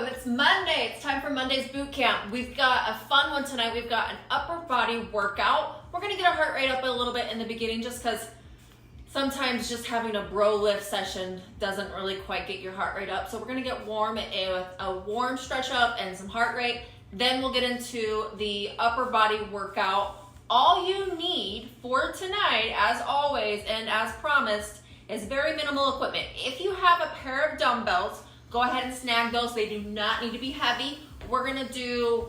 welcome. It's Monday. It's time for Monday's boot camp. We've got a fun one tonight. We've got an upper body workout. We're gonna get our heart rate up a little bit in the beginning just because sometimes just having a bro lift session doesn't really quite get your heart rate up. So we're gonna get warm with a warm stretch up and some heart rate. Then we'll get into the upper body workout. All you need for tonight, as always and as promised, is very minimal equipment. If you have a pair of dumbbells, go ahead and snag those. They do not need to be heavy. We're gonna do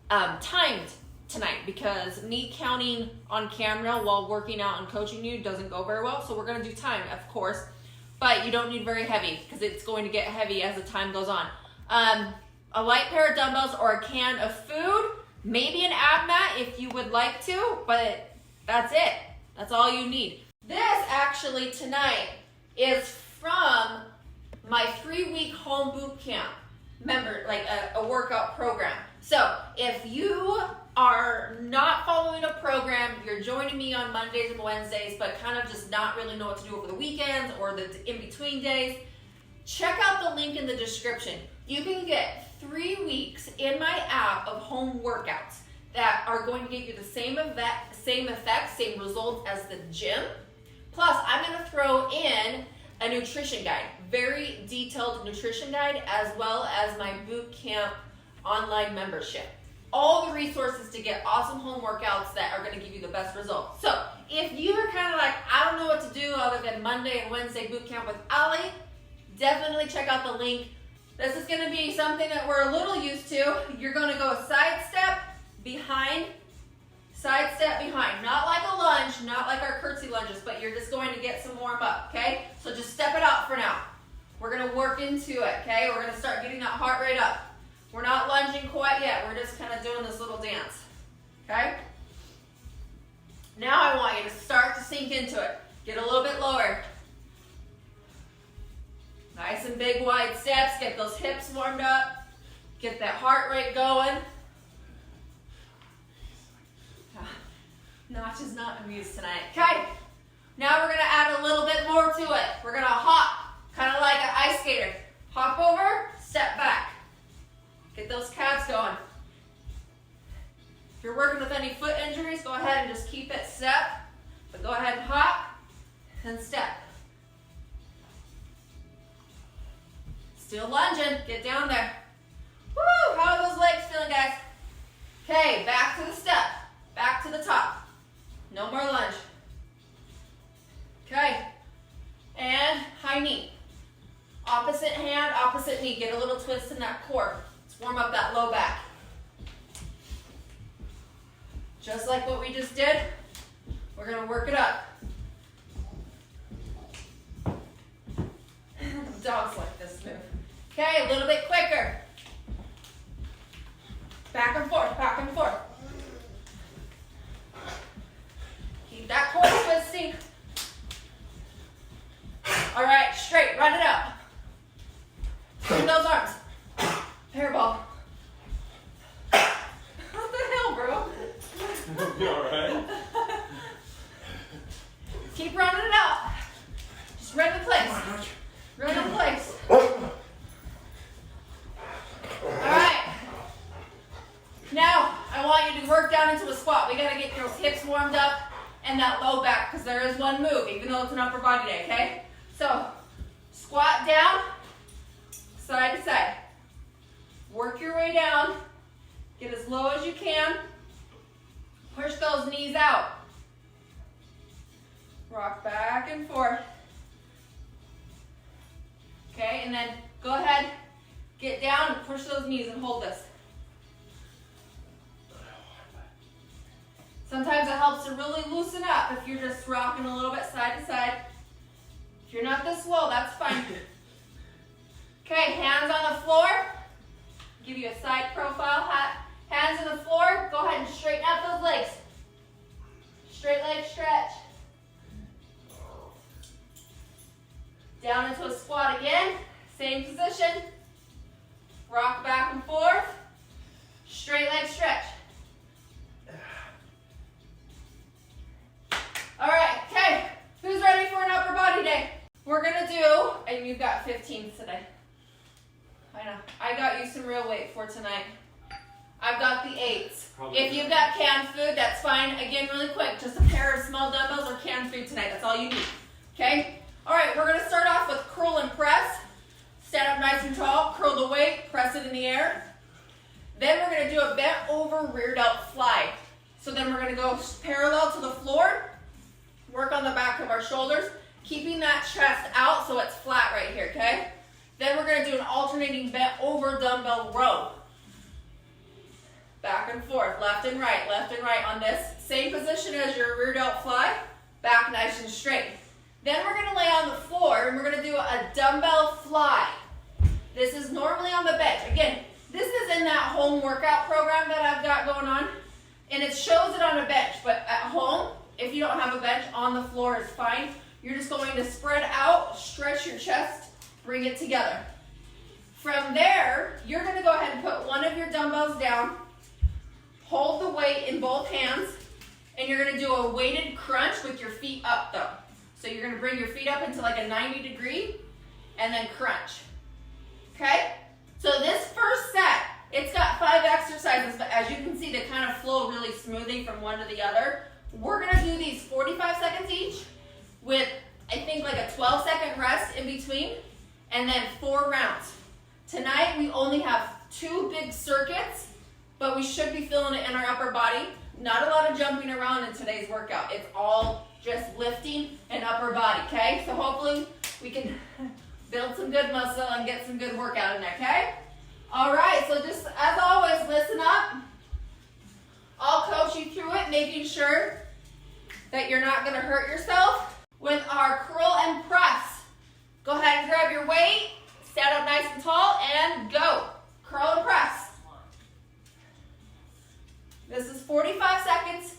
timed tonight because me counting on camera while working out and coaching you doesn't go very well. So we're gonna do time, of course, but you don't need very heavy because it's going to get heavy as the time goes on. A light pair of dumbbells or a can of food, maybe an ab mat if you would like to, but that's it. That's all you need. This actually tonight is from my 3-week home boot camp a workout program. So if you are not following a program, you're joining me on Mondays and Wednesdays, but kind of just not really know what to do over the weekends or the in-between days, check out the link in the description. You can get 3 weeks in my app of home workouts that are going to get you the same effects, same results as the gym. Plus, I'm going to throw in a nutrition guide, very detailed nutrition guide, as well as my boot camp online membership. All the resources to get awesome home workouts that are going to give you the best results. So if you are kind of like, I don't know what to do other than Monday and Wednesday boot camp with Allie, definitely check out the link. This is going to be something that we're a little used to. You're going to go side step behind, not like a lunge, not like our curtsy lunges, but you're just going to get some warm up, okay? So just step it out for now. We're gonna work into it, okay? We're gonna start getting that heart rate up. We're not lunging quite yet. We're just kind of doing this little dance, okay? Now I want you to start to sink into it. Get a little bit lower. Nice and big wide steps. Get those hips warmed up. Get that heart rate going. Notch is not amused tonight. Okay, now we're gonna add a little bit more to it. We're gonna hop, kind of like an ice skater. Hop over, step back. Get those calves going. If you're working with any foot injuries, go ahead and just keep it step, but go ahead and hop and step. Still lunging, get down there. Woo, how are those legs feeling, guys? Okay, back to the step, back to the top. No more lunge. Okay, and high knee. Opposite hand, opposite knee. Get a little twist in that core. Let's warm up that low back. Just like what we just did, we're gonna work it up. Dogs like this move. Okay, a little bit quicker. Back and forth, back and forth. Keep that core twisting. All right, straight, run it up. Swing those arms. Hairball. What the hell, bro? You all right? Keep running it out. Just run in place. Run in place. All right. Now, I want you to work down into a squat. We gotta get those hips warmed up and that low back, because there is one move, even though it's an upper body day, okay? So, squat down, side to side. Work your way down, get as low as you can. Push those knees out. Rock back and forth. Okay, and then go ahead, get down and push those knees and hold this. Sometimes it helps to really loosen up if you're just rocking a little bit side to side. If you're not this low, that's fine. Okay, hands on the floor. Give you a side profile. Hands on the floor. Go ahead and straighten out those legs. Straight leg stretch. Down into a squat again. Same position. Rock back and forth. Straight leg stretch. All right, okay, who's ready for an upper body day? We're gonna do, and you've got 15 today. I know, I got got you some real weight for tonight. I've got the 8s. Probably If you've got canned food, that's fine. Again, really quick, just a pair of small dumbbells or canned food tonight. That's all you need. Okay? All right, we're going to start off with curl and press. Stand up nice and tall, curl the weight, press it in the air. Then we're going to do a bent over rear delt fly. So then we're going to go parallel to the floor, work on the back of our shoulders, keeping that chest out so it's flat right here, okay? Then we're going to do an alternating bent over dumbbell row. Back and forth, left and right on this. Same position as your rear delt fly, back nice and straight. Then we're going to lay on the floor and we're going to do a dumbbell fly. This is normally on the bench. Again, this is in that home workout program that I've got going on, and it shows it on a bench, but at home, if you don't have a bench, on the floor is fine. You're just going to spread out, stretch your chest, bring it together. From there, you're going to go ahead and put one of your dumbbells down, hold the weight in both hands, and you're going to do a weighted crunch with your feet up though. So you're going to bring your feet up into like a 90 degree and then crunch. Okay? So this first set, it's got 5 exercises, but as you can see, they kind of flow really smoothly from one to the other. We're going to do these 45 seconds each with, I think, like a 12-second rest in between, and then 4 rounds. Tonight, we only have 2 big circuits, but we should be feeling it in our upper body. Not a lot of jumping around in today's workout. It's all just lifting and upper body, okay? So hopefully we can build some good muscle and get some good workout in there, okay? All right, so just as always, listen up. I'll coach you through it, making sure that you're not gonna hurt yourself. With our curl and press, go ahead and grab your weight, stand up nice and tall, and go. Curl and press. This is 45 seconds.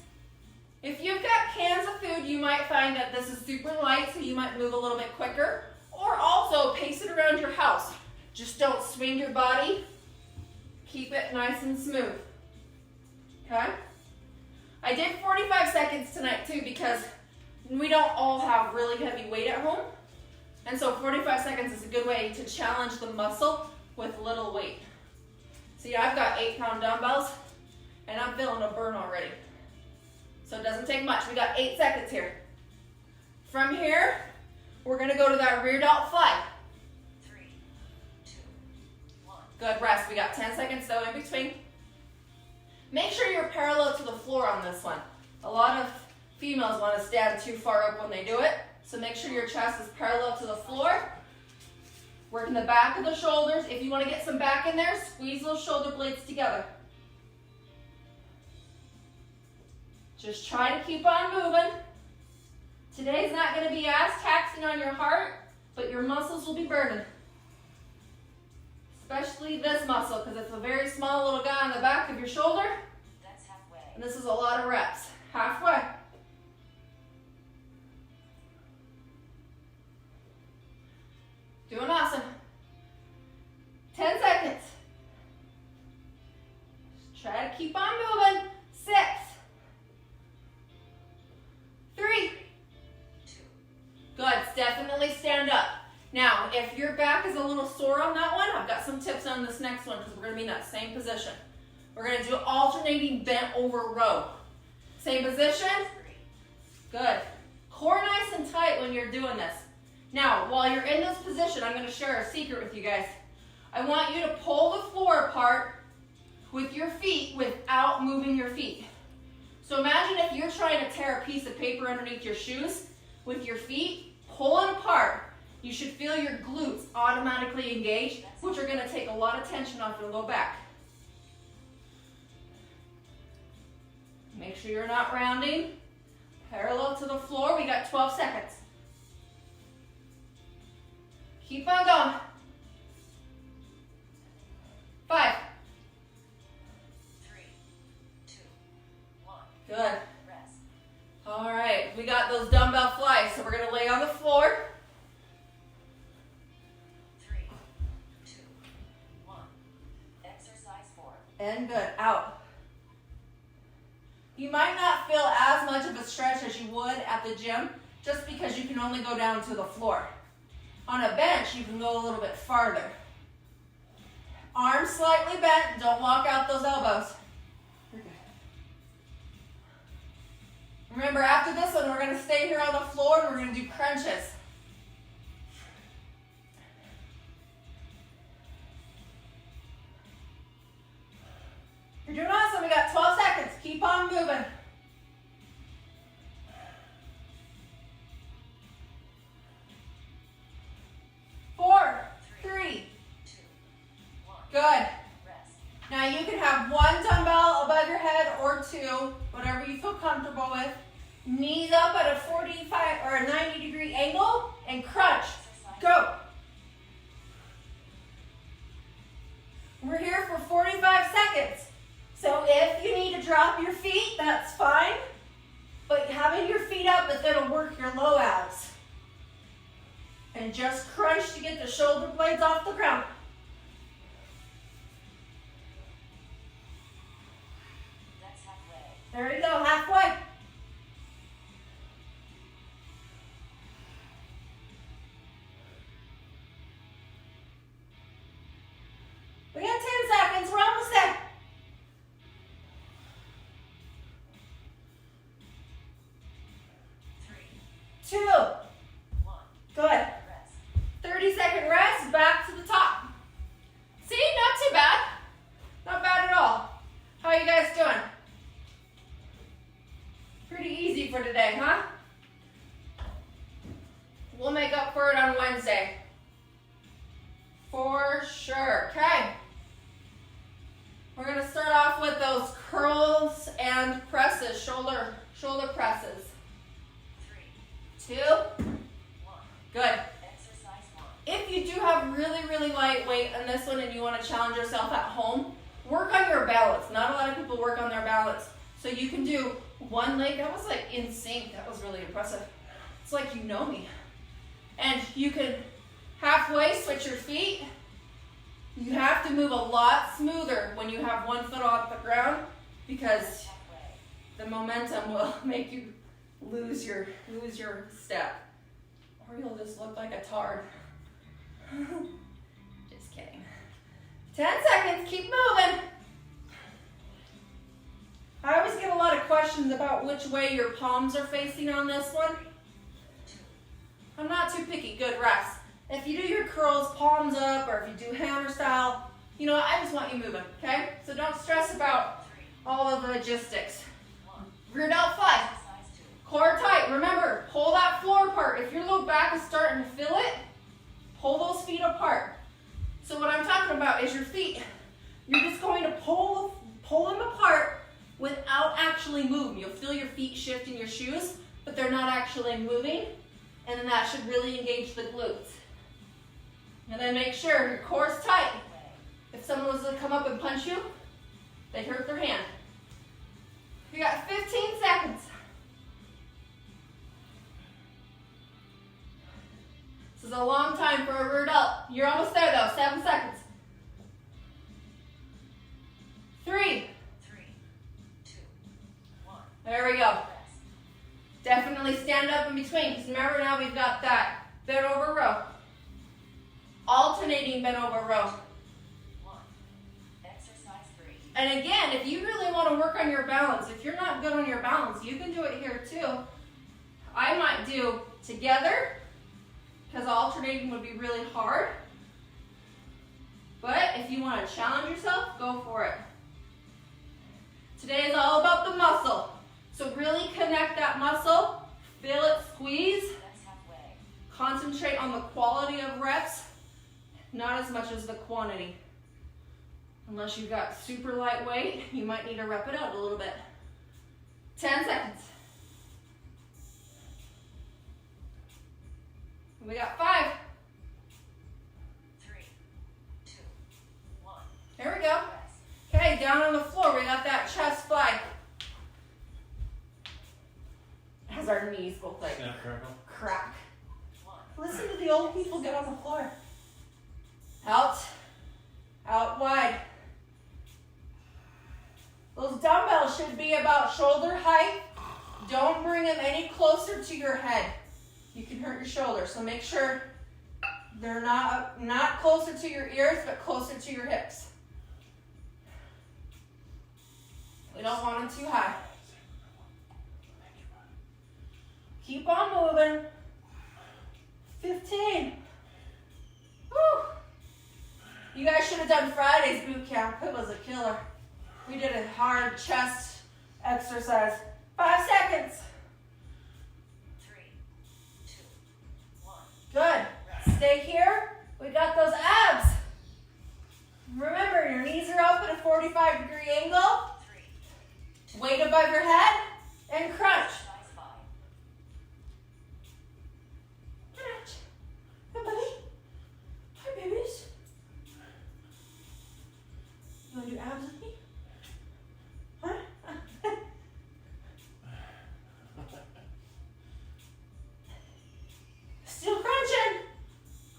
If you've got cans of food, you might find that this is super light, so you might move a little bit quicker. Or also pace it around your house. Just don't swing your body. Keep it nice and smooth. Okay? I did 45 seconds tonight too because we don't all have really heavy weight at home. And so 45 seconds is a good way to challenge the muscle with little weight. See, I've got 8-pound dumbbells and I'm feeling a burn already. So it doesn't take much. We got 8 seconds here. From here, we're going to go to that rear delt fly. 3, 2, 1. Good rest. We got 10 seconds though in between. Make sure you're parallel to the floor on this one. A lot of females want to stand too far up when they do it. So make sure your chest is parallel to the floor. Working the back of the shoulders. If you want to get some back in there, squeeze those shoulder blades together. Just try to keep on moving. Today's not going to be as taxing on your heart, but your muscles will be burning. Especially this muscle, because it's a very small little guy on the back of your shoulder. That's halfway. And this is a lot of reps. Halfway. Doing awesome. 10 seconds. Just try to keep on moving. 6, 3. 2. Good. Definitely stand up. Now, if your back is a little sore on that one, I've got some tips on this next one because we're going to be in that same position. We're going to do alternating bent over row. Same position. 3. Good. Core nice and tight when you're doing this. Now, while you're in this position, I'm going to share a secret with you guys. I want you to pull the floor apart with your feet without moving your feet. So imagine if you're trying to tear a piece of paper underneath your shoes with your feet, pull it apart. You should feel your glutes automatically engaged, which are going to take a lot of tension off your low back. Make sure you're not rounding. Parallel to the floor. We got 12 seconds. Keep on going. 5. 3, 2, 1. Good. Rest. All right, we got those dumbbell flies, so we're going to lay on the floor. 3, 2, 1. Exercise 4. And good. Out. You might not feel as much of a stretch as you would at the gym just because you can only go down to the floor. On a bench, you can go a little bit farther. Arms slightly bent. Don't walk out those elbows. Remember, after this one, we're going to stay here on the floor and we're going to do crunches. You're doing awesome. We got 12 seconds. Keep on moving. 4, 3. Good. Now you can have one dumbbell above your head or two, whatever you feel comfortable with. Knees up at a 45 or a 90-degree angle and crunch. Go. We're here for 45 seconds. So if you need to drop your feet, that's fine. But having your feet up is going to work your low abs. And just crunch to get the shoulder blades off the ground. That's halfway. There you go, halfway. We got 10 seconds, we're almost there. 3, 2, 1. good. Rest. 30-second rest, back to the top. See, not too bad. Not bad at all. How are you guys doing? Pretty easy for today, huh? We'll make up for it on Wednesday. For sure. Okay. We're going to start off with those curls and presses, shoulder presses. 3, 2, 1. good. Exercise 1. If you do have really light weight on this one and you want to challenge yourself at home, work on your balance. Not a lot of people work on their balance. So you can do one leg. That was like in sync. That was really impressive. It's like you know me. And you can halfway switch your feet. You have to move a lot smoother when you have one foot off the ground because Halfway. the momentum will make you lose your step. Or you'll just look like a tard. Just kidding. 10 seconds, keep moving. I always get a lot of questions about which way your palms are facing on this one. I'm not too picky, good rest. If you do your curls, palms up, or if you do hammer style, you know what, I just want you moving, okay? So don't stress about all of the logistics. 1. Rear delt 5. Exercise 2. Core tight. Remember, pull that floor apart. If your low back is starting to feel it, pull those feet apart. So what I'm talking about is your feet. You're just going to pull them apart without actually moving. You'll feel your feet shift in your shoes, but they're not actually moving. And then that should really engage the glutes. And then make sure your core's tight. If someone was to come up and punch you, they hurt their hand. You got 15 seconds. This is a long time for a rear delt. You're almost there though, 7 seconds. 3. 3, 2, 1. There we go. Rest. Definitely stand up in between, because remember now we've got that bent over row. Alternating bent over row. 1. Exercise 3. And again, if you really want to work on your balance, if you're not good on your balance, you can do it here too. I might do together, because alternating would be really hard. But if you want to challenge yourself, go for it. Today is all about the muscle. So really connect that muscle, feel it squeeze, That's halfway. concentrate on the quality of reps, not as much as the quantity. Unless you've got super lightweight, you might need to rep it out a little bit. 10 seconds. We got 5. 3, 2, 1. Here we go. Rest. Okay, down on the floor, we got that chest fly. As our knees both like Snap crackle. crack. 1. Listen to the old people get on the floor. Out. Out wide. Those dumbbells should be about shoulder height. Don't bring them any closer to your head. You can hurt your shoulder, so make sure They're not closer to your ears, but closer to your hips. We don't want them too high. Keep on moving. 15. Woo. You guys should have done Friday's boot camp. It was a killer. We did a hard chest exercise. 5 seconds. 3, 2, 1. Good. Stay here. We got those abs. Remember, your knees are up at a 45-degree angle. 3. Weight above your head and crunch. Exercise 5. Crunch. Hey, buddy. Hi, babies. You want to do abs with me? Huh? Still crunching.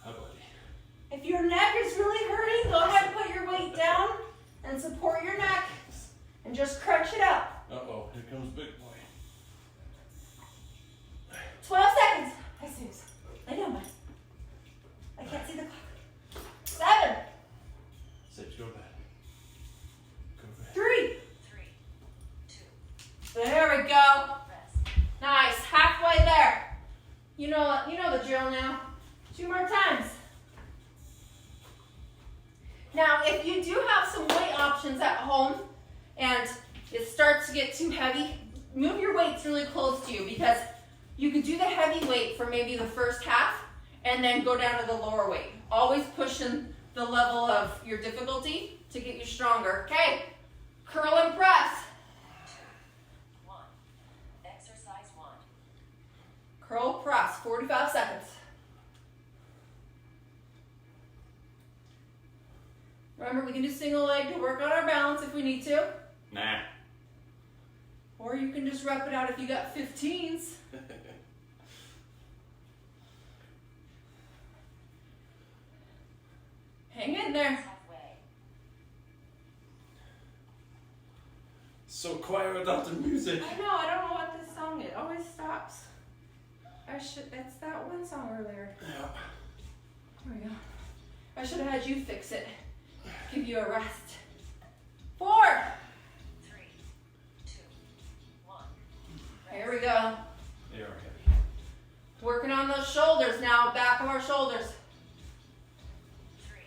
Hi, buddy. If your neck is really hurting, go ahead and put your weight down and support your neck and just crunch it out. Uh-oh, here comes big boy. 12 seconds. Hi, Suze. Lay down, bud. I can't see the clock. 7, Sage, go to bed. Go to bed. 3. 3, 2. There we go. Rest. Nice. Halfway there. You know the drill now. 2 more times. Now, if you do have some weight options at home and it starts to get too heavy, move your weights really close to you, because you could do the heavy weight for maybe the first half and then go down to the lower weight. Always pushing the level of your difficulty to get you stronger. Okay, curl and press. 2, 1. Exercise 1. Curl press, 45 seconds. Remember, we can do single leg to work on our balance if we need to. Nah. Or you can just rep it out if you got 15s. Hang in there. Halfway. So quiet without the music. I know, I don't know what this song is. It always stops. It's that one song earlier. Yeah. There we go. I should have had you fix it. Give you a rest. 4. 3, 2, 1. Here we go. They are heavy. Working on those shoulders now, back of our shoulders. 3,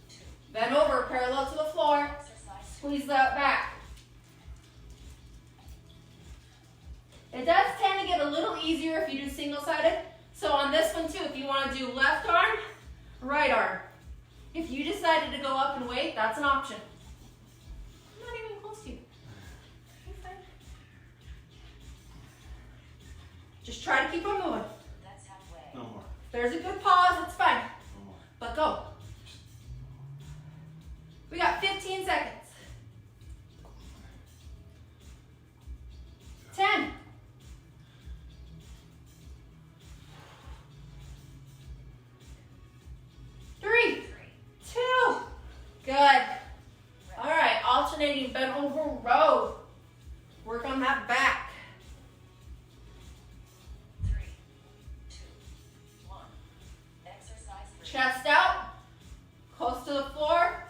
2. Bend over, parallel to the floor. Exercise Squeeze that back. It does tend to get a little easier if you do single-sided. So on this one too, if you want to do left arm, right arm. If you decided to go up in weight, that's an option. I'm not even close to you. You're fine. Just try to keep on moving. That's halfway. No more. If there's a good pause, it's fine. No more. But go. We got 15 seconds. 10. 3, 2. Good. All right, alternating bent over row. Work on that back. 3, 2, 1. Exercise 3. Chest out, close to the floor,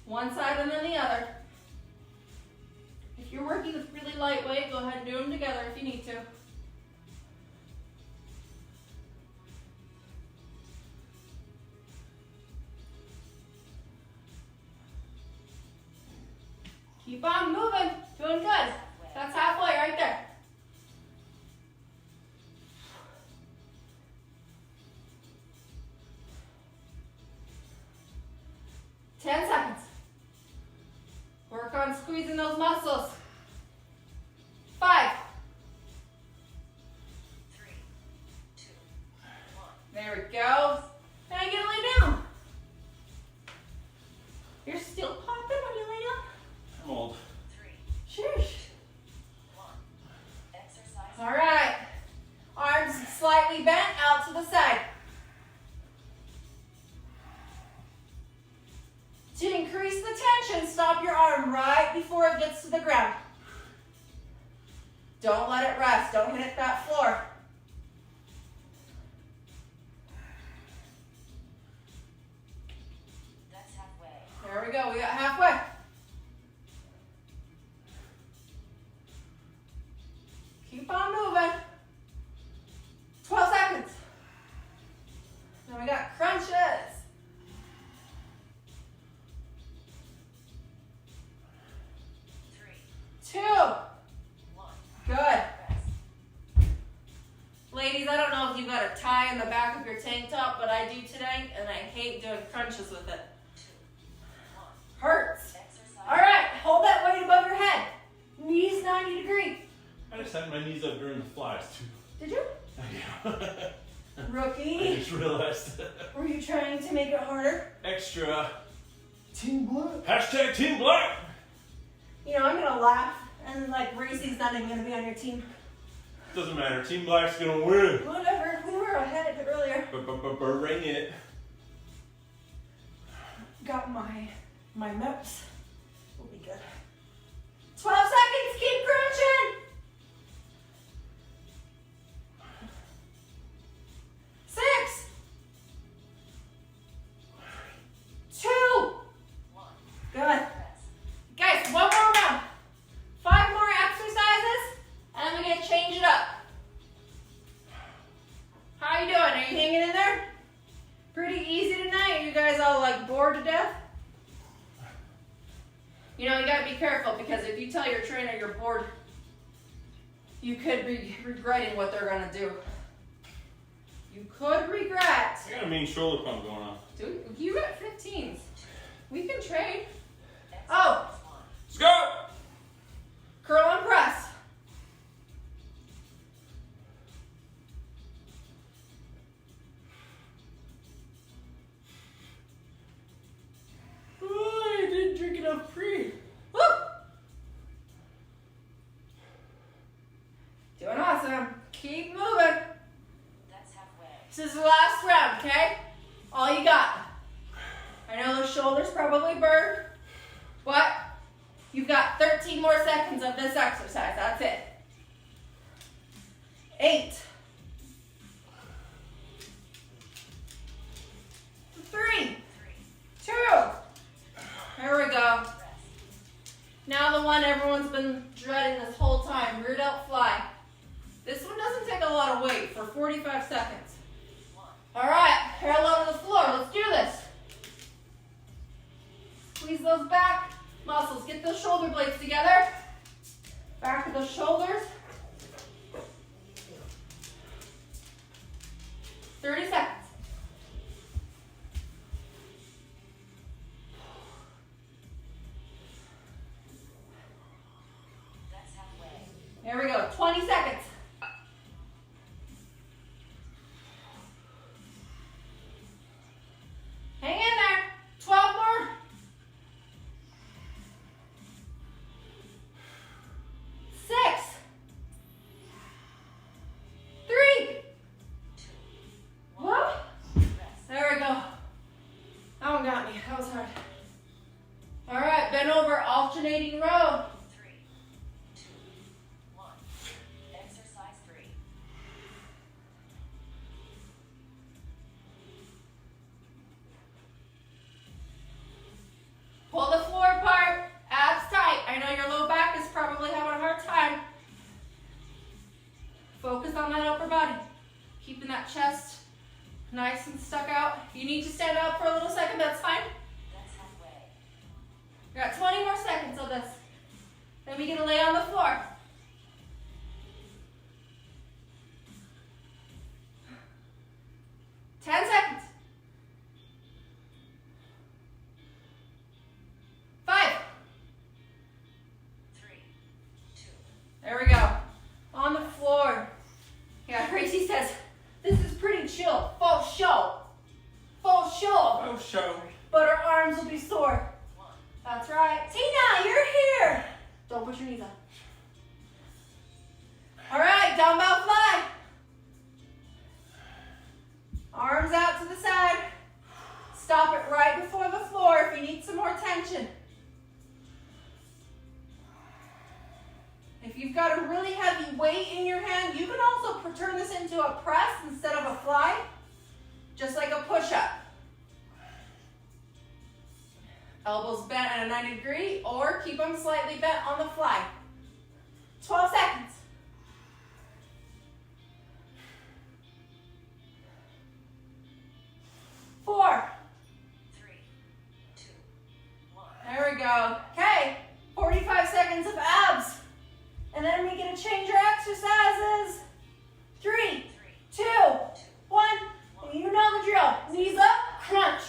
one side and then the other. If you're working with really lightweight, go ahead and do them together if you need to. Keep on moving, doing good. That's halfway right there. Ten seconds. Work on squeezing those muscles. 5. 3, 2, 1. There we go. Now you gotta lay down. You're still popping when you lay down? I'm old. 3, Shush. 1. Exercise. All right. Arms slightly bent out to the side. To increase the tension, stop your arm right before it gets to the ground. Don't let it rest. Don't hit that floor. There we go. We got halfway. Keep on moving. 12 seconds. Then we got crunches. 3, 2. 1. Good. Rest. Ladies, I don't know if you've got a tie in the back of your tank top, but I do today, and I hate doing crunches with it. 2, 1. Hurts. Exercise. All right, hold that weight above your head. Knees 90 degrees. I just had my knees up during the flies too. Did you? I Rookie. just realized. Were you trying to make it harder? Extra. Team Blue. Hashtag Team Black. You know, I'm going to laugh, and like Racey's not even going to be on your team. Doesn't matter. Team Black's gonna win. Whatever, we were ahead earlier. Bring it. Got my notes. We'll be good. 12 seconds, keep crunching. 6, 2. 1. Good. Rest. Guys, one more round. 5 more exercises, and then we're gonna change it up. How you doing? Are you hanging in there? Pretty easy tonight. Are you guys all like bored to death? You know, you gotta be careful because if you tell your trainer you're bored, you could be regretting what they're gonna do. You could regret. I got a mean shoulder pump going on. Dude, you got 15s. We can trade. Exercise Oh. 1. Let's go. Curl and press. Oh, I didn't drink enough pre. Woo! Doing awesome. Keep moving. That's halfway. This is the last round, okay? All you got. I know those shoulders probably burn, but you've got 13 more seconds of this exercise. That's it. 8, 3, 2. There we go. Rest. Now the one everyone's been dreading this whole time, rear delt fly. This one doesn't take a lot of weight for 45 seconds. 1. All right, parallel to the floor. Let's do this. Squeeze those back muscles. Get those shoulder blades together. Back of the shoulders. 30 seconds. That's halfway. There we go. 20 seconds. Hang in there. 12 more. 6, 3. 2. Whoa. Rest. There we go. That one got me. That was hard. All right, bend over, alternating row. 3, 2, 1. Exercise 3. Pull the floor apart, abs tight. I know your low back is probably having a hard time. Focus on that upper body. Keeping that chest nice and stuck out. If you need to stand up for a little second, that's fine. That's halfway. We got 20 more seconds of this. Then we get to lay on the floor. Ten seconds. 5. 3, 2. There we go. On the floor. Yeah, Gracie says, this is pretty chill. Full show. Full show. Oh, show. But her arms will be sore. 1. That's right. Tina, you're here. Don't put your knees up. All right, dumbbell fly. Arms out to the side. Stop it right before the floor if you need some more tension. If you've got a really heavy weight in your hand, you can also turn this into a press instead of a fly, just like a push-up. Elbows bent at a 90 degree, or keep them slightly bent on the fly. 12 seconds. 4. 3, 2, 1. There we go. Okay, 45 seconds of abs. And then we get to change our exercises. 3, 2, 1. You know the drill. Knees up, crunch.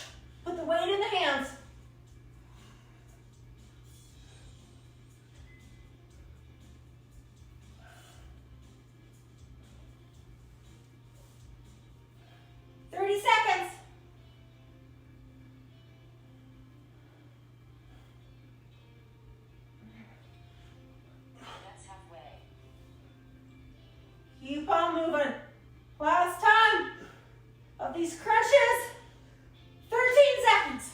Put the weight in the hands. Seconds. That's halfway. Keep on moving. Last time of these crunches. 13 seconds.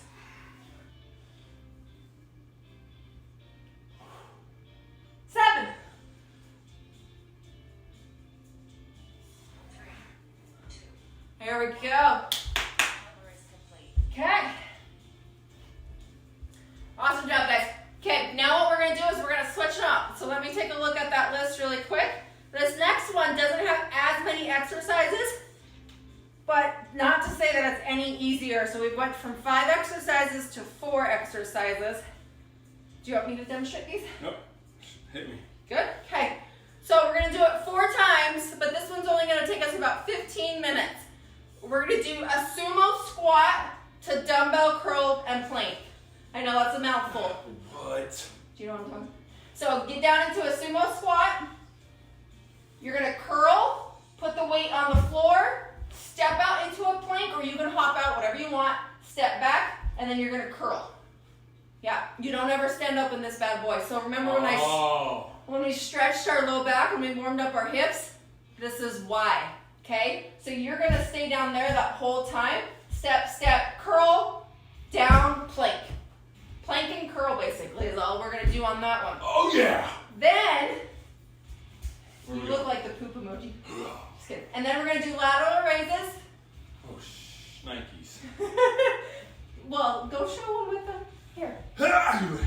7. 3, 2. There we go. Cover is complete. Okay. Awesome job, guys. Okay, now what we're going to do is we're going to switch it up. So let me take a look at that list really quick. This next one doesn't have as many exercises, but not to say that it's any easier. So we went from 5 exercises to 4 exercises. Do you want me to demonstrate these? Nope. Hit me. Good. Okay. So we're going to do it 4 times, but this one's only going to take us about 15 minutes. We're going to do a sumo squat to dumbbell curl and plank. I know that's a mouthful. What? Do you know what I'm talking about? So get down into a sumo squat. You're going to curl, put the weight on the floor, step out into a plank, or you can hop out, whatever you want, step back, and then you're going to curl. Yeah, you don't ever stand up in this bad boy. So remember when we stretched our low back, when we warmed up our hips, this is why, okay? So you're going to stay down there that whole time. Step, step, curl, down, plank. Plank and curl, basically, is all we're going to do on that one. Oh, yeah. Then, Where you we look go? like the poop emoji. Just kidding. And then we're going to do lateral raises. Oh, Nikes. Well, go show them with them. Here. Ah!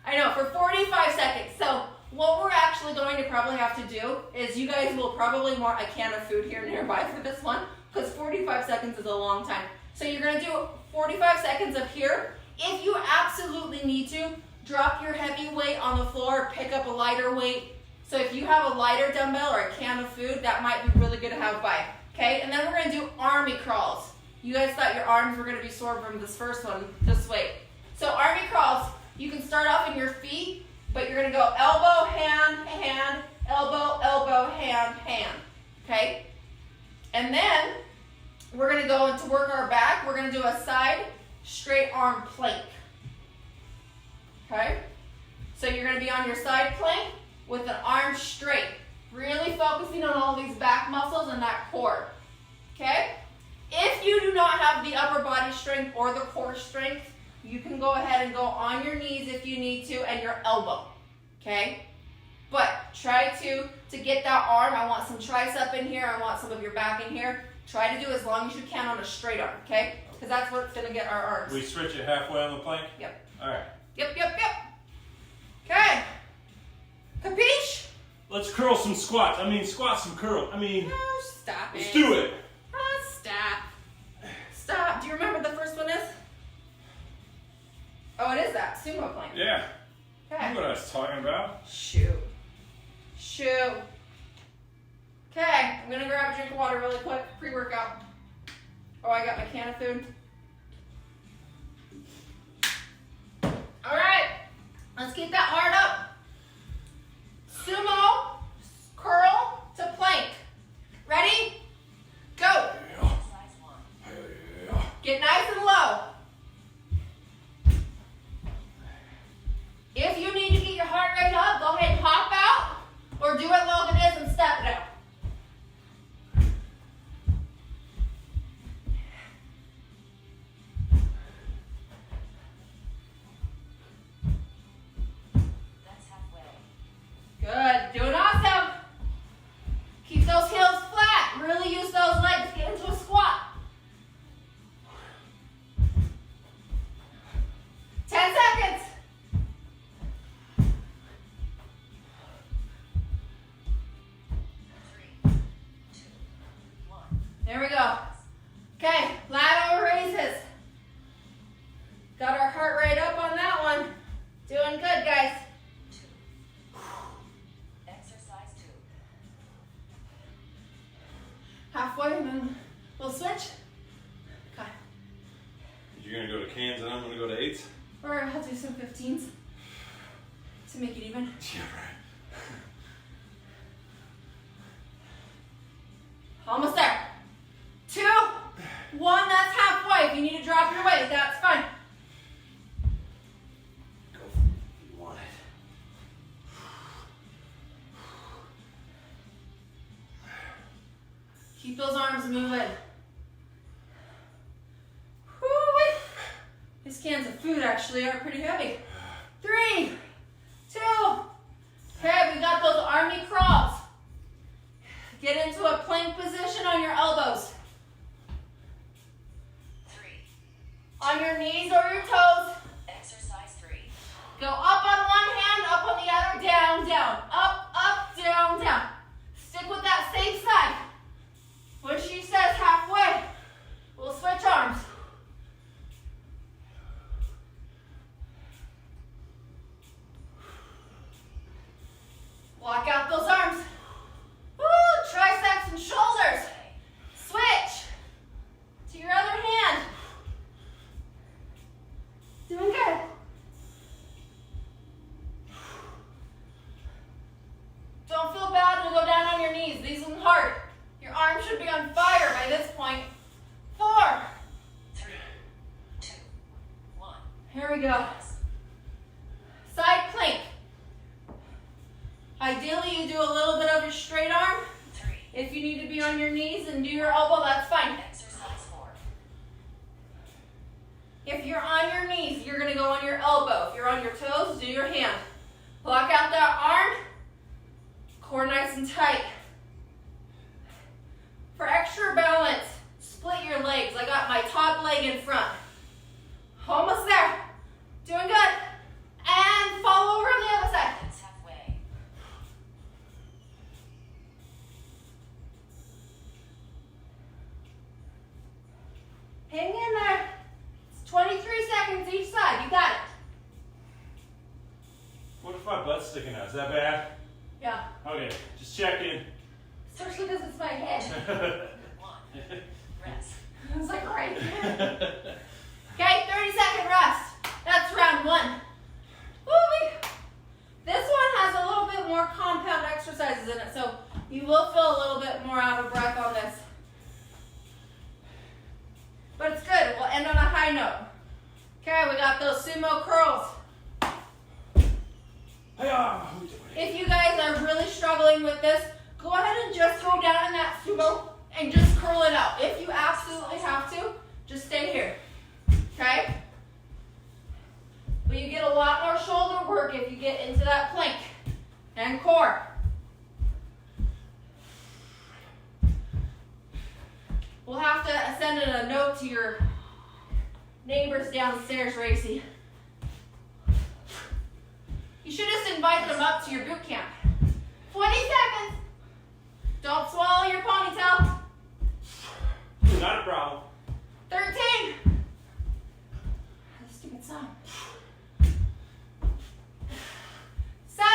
I know, for 45 seconds. So what we're actually going to probably have to do is you guys will probably want a can of food here nearby for this one, because 45 seconds is a long time. So you're going to do 45 seconds of here. If you absolutely need to, drop your heavy weight on the floor, pick up a lighter weight. So if you have a lighter dumbbell or a can of food, that might be really good to have by. Okay, and then we're going to do army crawls. You guys thought your arms were going to be sore from this first one, this weight. So army crawls, you can start off in your feet, but you're going to go elbow, hand, hand, elbow, elbow, hand, hand. Okay? And then we're going to go into work our back. We're going to do a side straight arm plank. Okay? So you're going to be on your side plank with an arm straight, really focusing on all these back muscles and that core. Okay? If you do not have the upper body strength or the core strength, you can go ahead and go on your knees if you need to and your elbow. Okay? But try to get that arm. I want some tricep in here. I want some of your back in here. Try to do as long as you can on a straight arm. Okay? Because that's what's going to get our arms. We switch it halfway on the plank? Yep. All right. Yep. Okay. Capiche? Let's curl some squats. Squat some curl. Oh, stop it. Let's do it. Oh, stop. Stop. Do you remember what the first one is? Oh, it is that. Sumo plank. Yeah. Okay. That's what I was talking about. Shoot. Okay, I'm going to grab a drink of water really quick. Pre-workout. Oh, I got my can of food. All right. Let's get that hard up. Sumo, curl to plank. Ready? Go. Exercise 1. Get nice and low. If you need to get your heart rate up, go ahead and hop out or do what Logan is and step it out. 15s to make it even. Yeah, right. Almost there. 2, 1, that's halfway. If you need to drop your weight, that's fine. Go for it if you want it. Keep those arms moving. Woo-wee. These cans of food actually are pretty heavy. 3, 2. Okay, we got those army crawls. Get into a plank position on your elbows. 3. On your knees or your toes. Exercise 3. Go up on one hand, up on the other, down, down. Up, up, down, down. Stick with that same side. When she says halfway, we'll switch arms. Walk out those arms. Woo, triceps and shoulders. Switch to your other hand. Doing good. Don't feel bad to go down on your knees. These ones hard. Your arms should be on fire by this point. 4. 3, 2, 1. Here we go. Side plank. Ideally, you do a little bit of your straight arm. 3. If you need to be on your knees and do your elbow, that's fine. Exercise 4. If you're on your knees, you're going to go on your elbow. If you're on your toes, do your hand. Block out that arm. Core nice and tight. For extra balance, split your legs. I got my top leg in front. Almost there. Doing good. And fall over on the other side. That's halfway. Hang in there. It's 23 seconds each side. You got it. What if my butt's sticking out? Is that bad? Yeah. Okay, just checking. Especially because it's my head. 1. Rest. It's like right here. Okay, 30-second rest. That's round 1. Woo-wee. This one has a little bit more compound exercises in it, so you will feel a little bit more out of breath on this. But it's good. We'll end on a high note. Okay, we got those sumo curls. Hi-ya! If you guys are really struggling with this, go ahead and just go down in that sumo and just curl it out. If you absolutely have to, just stay here. Okay? But you get a lot more shoulder work if you get into that plank and core. We'll have to send in a note to your neighbors downstairs, Racy. You should just invite them up to your boot camp. 20 seconds. Don't swallow your ponytail. Not a problem. 13. Stupid song. 7.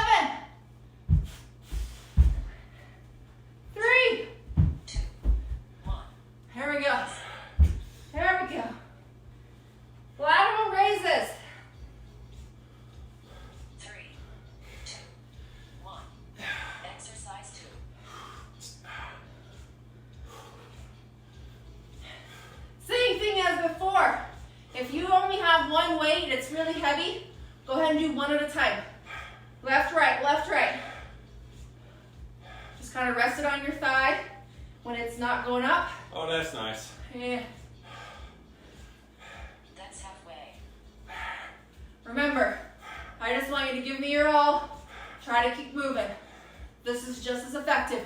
3. 2, 1. Here we go. Here we go. Lateral raises. 3, 2, 1. Exercise 2. Same thing as before. If you only have one weight and it's really heavy, go ahead and do one at a time. Left, right, left, right. Just kind of rest it on your thigh when it's not going up. Oh, that's nice. Yeah. That's halfway. Remember, I just want you to give me your all. Try to keep moving. This is just as effective.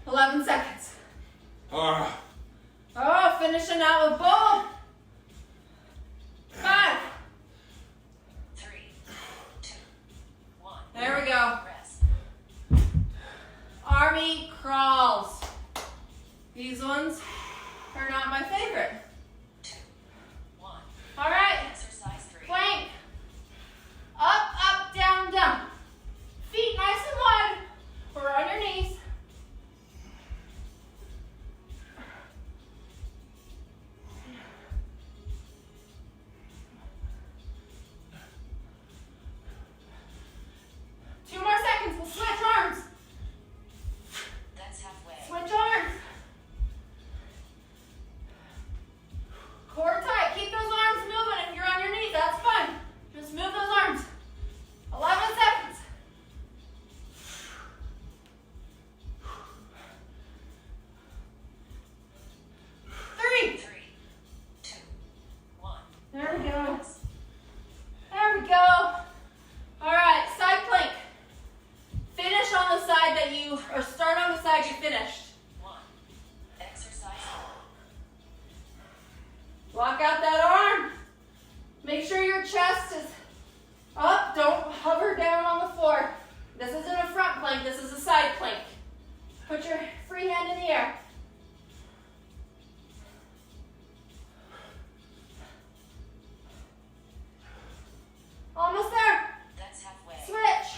11 seconds. Ah. Oh, finishing out with both. 5. 3, 2, 1. There we go. Rest. Army crawls. These ones are not my favorite. 2, 1. All right, Exercise 3. plank. Up, up, down, down. Feet nice and wide. Or on your knees. sure your chest is up. Don't hover down on the floor. This isn't a front plank. This is a side plank. Put your free hand in the air. Almost there. That's halfway. Switch.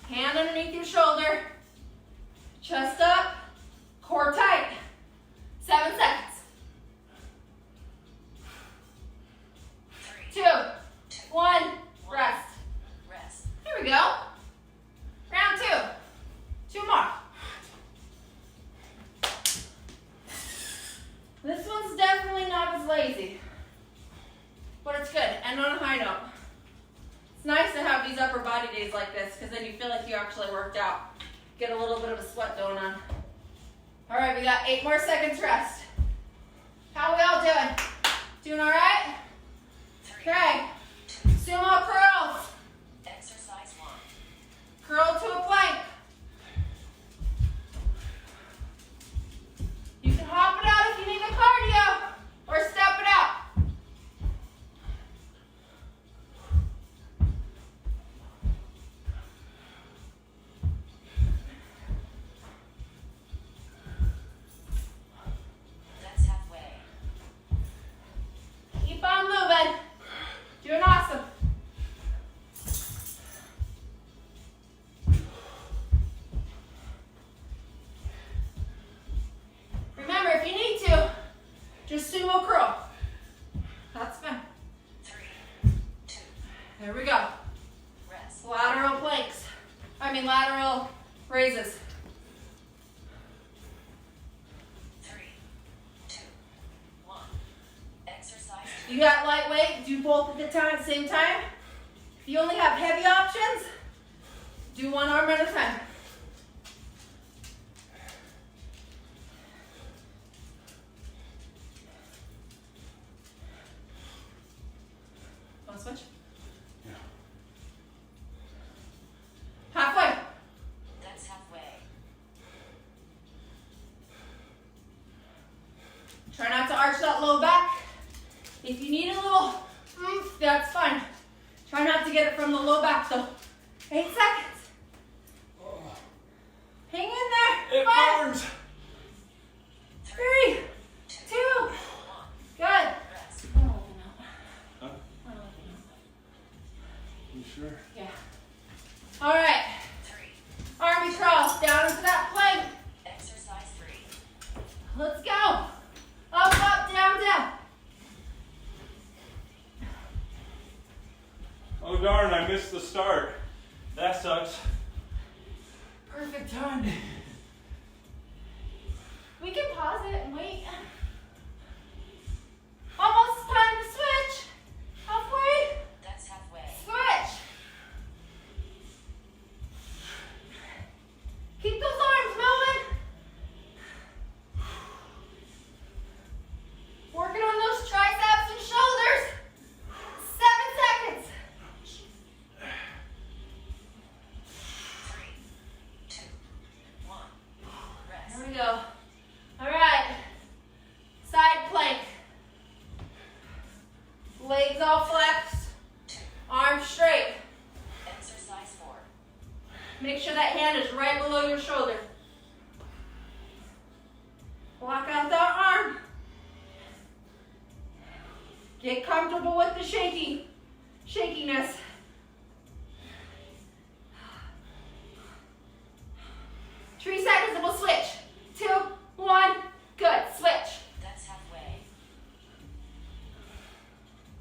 Hand underneath your shoulder. Chest up. Core tight. 7 seconds. 3, 2, 1. Rest. rest. Here we go. Round 2. 2 more. This one's definitely not as lazy, but it's good. End on a high note. It's nice to have these upper body days like this because then you feel like you actually worked out. Get a little bit of a sweat going on. All right, we got 8 more seconds rest. How we all doing? Doing all right? 3, Okay. 2, Sumo curls. exercise 1. Curl to a plank. You can hop it out if you need the cardio or step it out. That's halfway. Keep on moving. Doing awesome. Remember, if you need to, just sumo curl. That's fine. 3, 2, There we go. rest. Lateral planks. Lateral raises. 3, 2, 1. Exercise 2. You got lightweight, do both at the same time. If you only have heavy options, do one arm at a time. Want to switch? Yeah. Halfway. That's halfway. Try not to arch that low back. If you need a little oomph, that's fine. Try not to get it from the low back though. 8 seconds. Hang in there. It 5, burns. 3, 2. 1. Good. Rest. Huh? You sure? Yeah. All right. 3. Army crawl down into that plank. Exercise 3. Let's go. Up, down, down. Oh darn, I missed the start. That sucks. Perfect time. We can pause it and wait. Almost time to switch. Halfway. That's halfway. Switch. Keep those arms moving. Working on those triceps and shoulders. 7 seconds. 3, 2, 1. Rest. There we go. All right. Side plank. Legs all flexed. 2. Arms straight. Exercise 4. Make sure that hand is right below your shoulder. Block out that arm. Get comfortable with the shakiness. Three seconds and we'll switch. 2, 1, good, switch. That's halfway.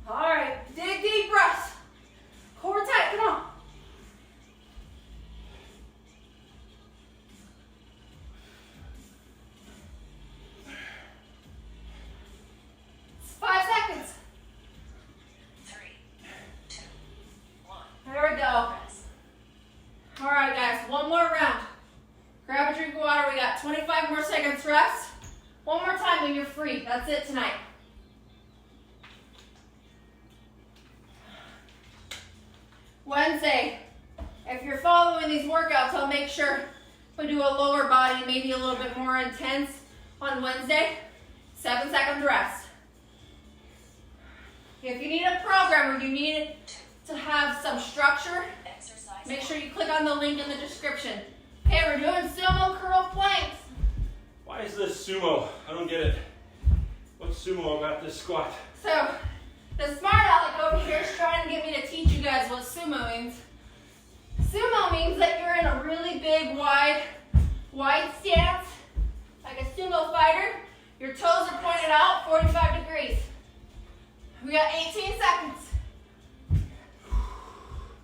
All right, dig deep breaths. Core tight, come on. It's 5 seconds. 3, 2, 1. There we go. Rest. All right, guys, one more round. Grab a drink of water. We got 25 more seconds rest. One more time when you're free. That's it tonight. Wednesday. If you're following these workouts, I'll make sure We do a lower body, maybe a little bit more intense on Wednesday. 7 seconds rest. If you need a program or you need to have some structure, Exercise make sure you click on the link in the description. Okay, we're doing sumo curl planks. Why is this sumo? I don't get it. What's sumo about this squat? So, the smart aleck over here is trying to get me to teach you guys what sumo means. Sumo means that you're in a really big, wide stance, like a sumo fighter. Your toes are pointed out 45 degrees. We got 18 seconds.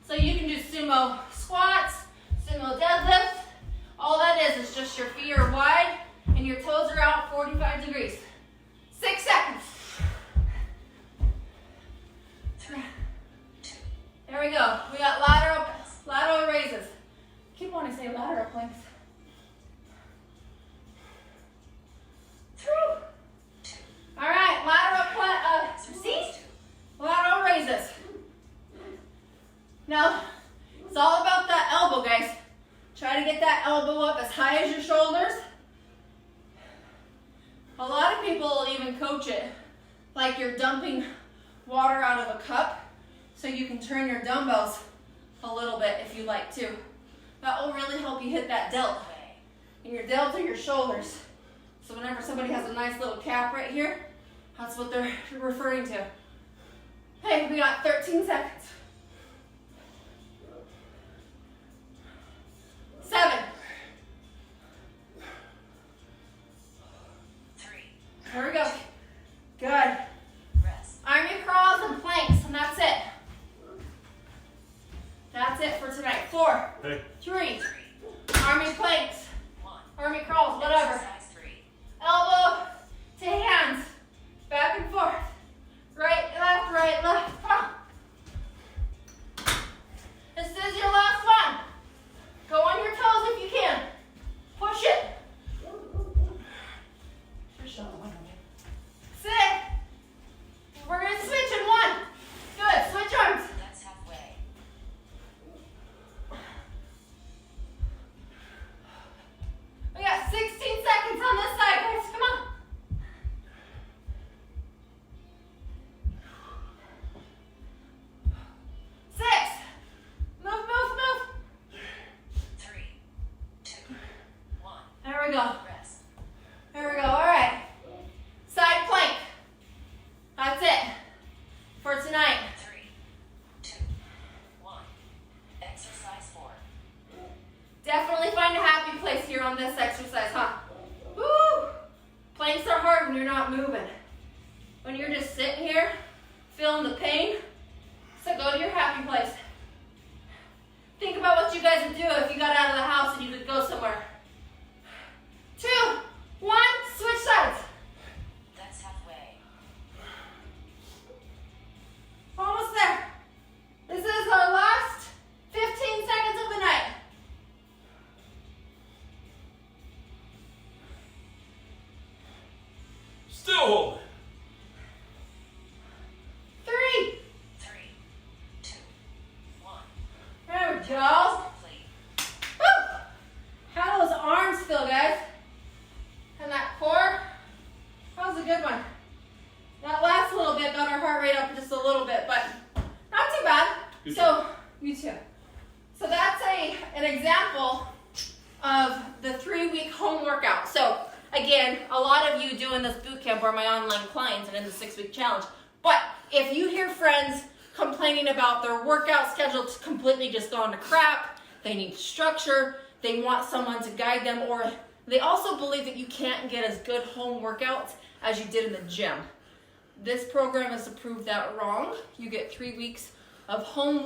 So you can do sumo squats, sumo deadlifts. All that is just your feet are wide and your toes are out 45 degrees. 6 seconds. 3, 2, There we go. We got lateral raises. Keep wanting to say lateral planks. 3, 2. All right, lateral raises. Now, it's all about that elbow, guys. Try to get that elbow up as high as your shoulders. A lot of people will even coach it like you're dumping water out of a cup so you can turn your dumbbells a little bit if you like to. That will really help you hit that delt. And your delts are your shoulders. So whenever somebody has a nice little cap right here, that's what they're referring to. Hey, we got 13 seconds. 7. 3. There we go. Good. Rest. Army crawls and planks, and that's it. That's it for tonight. 4, Hey. 3, 3, army planks, 1. army crawls, whatever. Exercise 3. Elbow to hands, back and forth. Right, left. Come on. This is your last one. Go on your toes if you can. Push it. Sit. We're going to switch in 1. Good. Switch arms. That's halfway. We got 16 seconds on this side, guys. Come on. 6. Move. 3, 2, 1. There we go. Rest. There we go. All right. Side plank. That's it for tonight. 3, 2, 1. Exercise 4. Definitely find a happy place here on this exercise, huh? Woo! Planks are hard when you're not moving. When you're just sitting here, feeling the pain, so go to your happy place. Think about what you guys would do if you got out of the house and you could go somewhere. 2, 1, switch sides. That's halfway. Almost there. This is our last 15 seconds of the night. Still holding. 3. 3, 2, 1. There we go. Complete. Woo! How those arms feel, guys? And that core? That was a good one. That last little bit got our heart rate up just a little bit, but not too bad. Good So, you too. So that's an example of the 3-week home workout. So again, a lot of you doing this boot camp are my online clients and in the 6-week challenge. But if you hear friends complaining about their workout schedule completely just gone to crap, they need structure, they want someone to guide them, or they also believe that you can't get as good home workouts as you did in the gym. This program is to prove that wrong. You get 3 weeks of home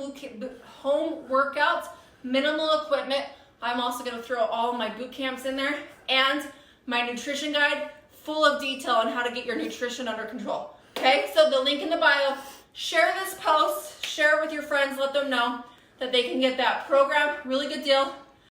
workouts, minimal equipment. I'm also going to throw all my boot camps in there and my nutrition guide full of detail on how to get your nutrition under control. Okay, so the link in the bio, share this post, share it with your friends, let them know that they can get that program. Really good deal.